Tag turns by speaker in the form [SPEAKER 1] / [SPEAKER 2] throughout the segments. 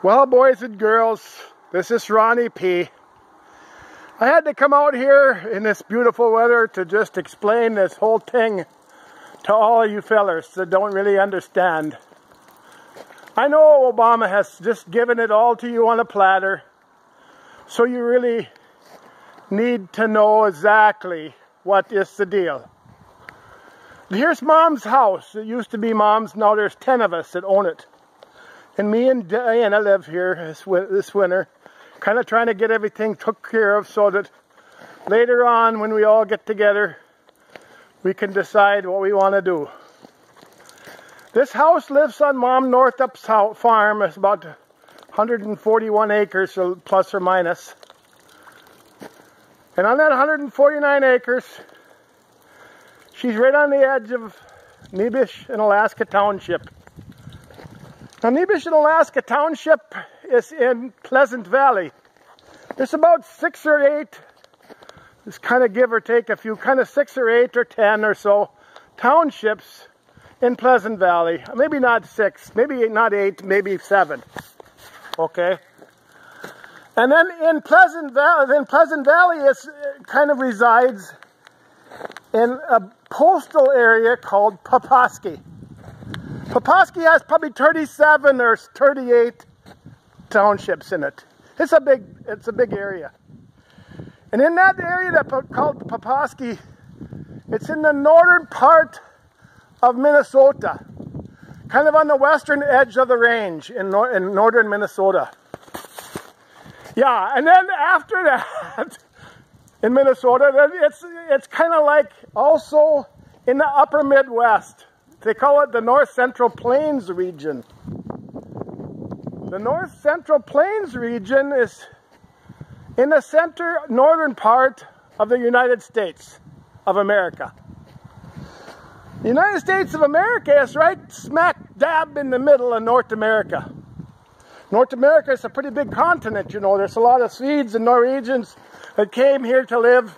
[SPEAKER 1] Well, boys and girls, this is Ronnie P. I had to come out here in this beautiful weather to just explain this whole thing to all of you fellers that don't really understand. I know Obama has just given it all to you on a platter, so you really need to know exactly what is the deal. Here's Mom's house. It used to be Mom's, now there's 10 of us that own it. And me and Diana live here this winter, kind of trying to get everything took care of so that later on when we all get together, we can decide what we want to do. This house lives on Mom Northup's farm. It's about 141 acres, plus or minus. And on that 149 acres, she's right on the edge of Nebish and Alaska Township. Now, Nebish and Alaska Township is in Pleasant Valley. There's about 6 or 8, just kind of give or take a few, kind of 6 or 8 or 10 or so townships in Pleasant Valley. Maybe not 6, maybe not 8, maybe 7. Okay? And then in Pleasant Valley, it kind of resides in a postal area called Poposky. Poposky has probably 37 or 38 townships in it. It's a big area. And in that area called Poposky, it's in the northern part of Minnesota, kind of on the western edge of the range in northern Minnesota. Yeah, and then after that, in Minnesota, it's kind of like also in the upper Midwest. They call it the North Central Plains region. The North Central Plains region is in the northern part of the United States of America. The United States of America is right smack dab in the middle of North America. North America is a pretty big continent, you know. There's a lot of Swedes and Norwegians that came here to live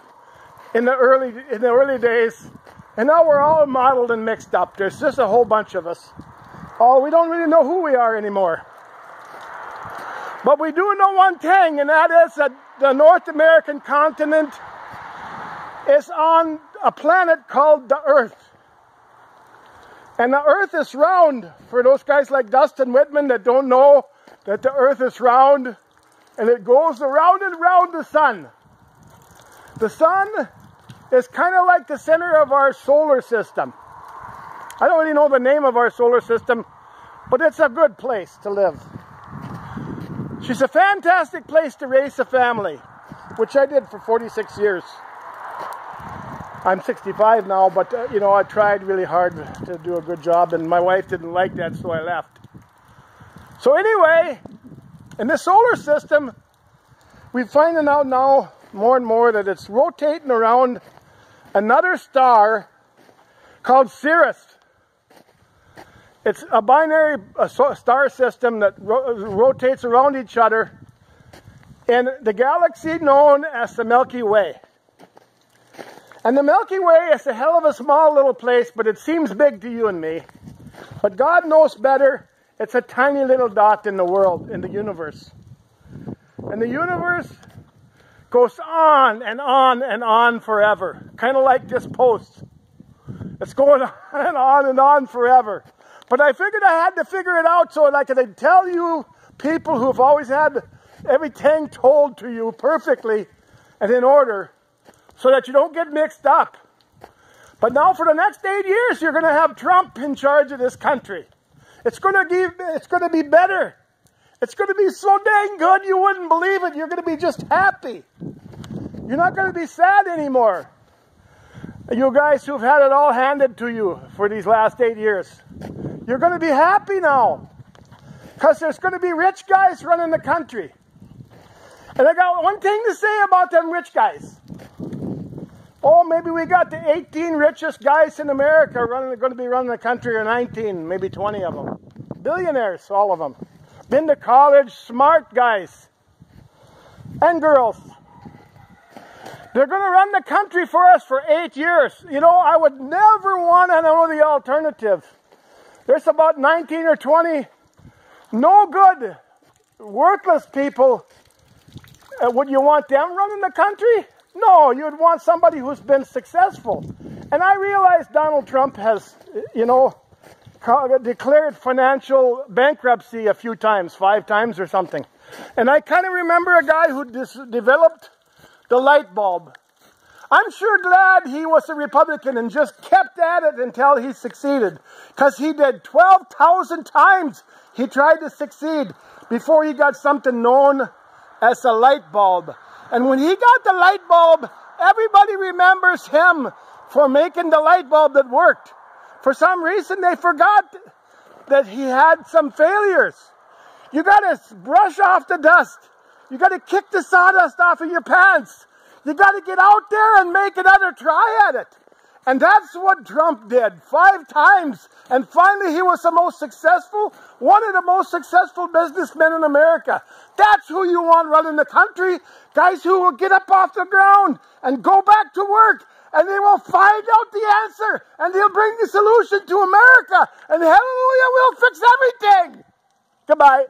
[SPEAKER 1] in the early days. And now we're all mottled and mixed up. There's just a whole bunch of us. We don't really know who we are anymore. But we do know one thing, and that is that the North American continent is on a planet called the Earth. And the Earth is round. For those guys like Dustin Whitman that don't know that the Earth is round, and it goes around and around the sun. The sun is kind of like the center of our solar system. I don't really know the name of our solar system, but it's a good place to live. She's a fantastic place to raise a family, which I did for 46 years. I'm 65 now, but you know, I tried really hard to do a good job, and my wife didn't like that, so I left. So anyway, in the solar system, we're finding out now more and more that it's rotating around another star called Sirius. It's a binary star system that rotates around each other in the galaxy known as the Milky Way. And the Milky Way is a hell of a small little place, but it seems big to you and me. But God knows better. It's a tiny little dot in the world, in the universe. And the universe goes on and on and on forever. Kind of like this post. It's going on and on and on forever. But I figured I had to figure it out so that I could tell you people who've always had everything told to you perfectly and in order so that you don't get mixed up. But now for the next 8 years, you're going to have Trump in charge of this country. It's going to be better. It's going to be so dang good you wouldn't believe it. You're going to be just happy. You're not going to be sad anymore. You guys who've had it all handed to you for these last 8 years. You're going to be happy now. Because there's going to be rich guys running the country. And I got one thing to say about them rich guys. Maybe we got the 18 richest guys in America going to be running the country, or 19, maybe 20 of them. Billionaires, all of them. Been to college, smart guys and girls. They're going to run the country for us for 8 years. You know, I would never want to know the alternative. There's about 19 or 20 no good worthless people, would you want them running the country? No, you'd want somebody who's been successful. And I realize Donald Trump has, you know, declared financial bankruptcy a few times, 5 times or something. And I kind of remember a guy who developed the light bulb. I'm sure glad he was a Republican and just kept at it until he succeeded. Because he did 12,000 times he tried to succeed before he got something known as a light bulb. And when he got the light bulb, everybody remembers him for making the light bulb that worked. For some reason, they forgot that he had some failures. You got to brush off the dust. You got to kick the sawdust off of your pants. You got to get out there and make another try at it. And that's what Trump did 5 times. And finally, he was the most successful, one of the most successful businessmen in America. That's who you want running the country. Guys who will get up off the ground and go back to work. And they will find out the answer. And they'll bring the solution to America. And hallelujah, we'll fix everything. Goodbye.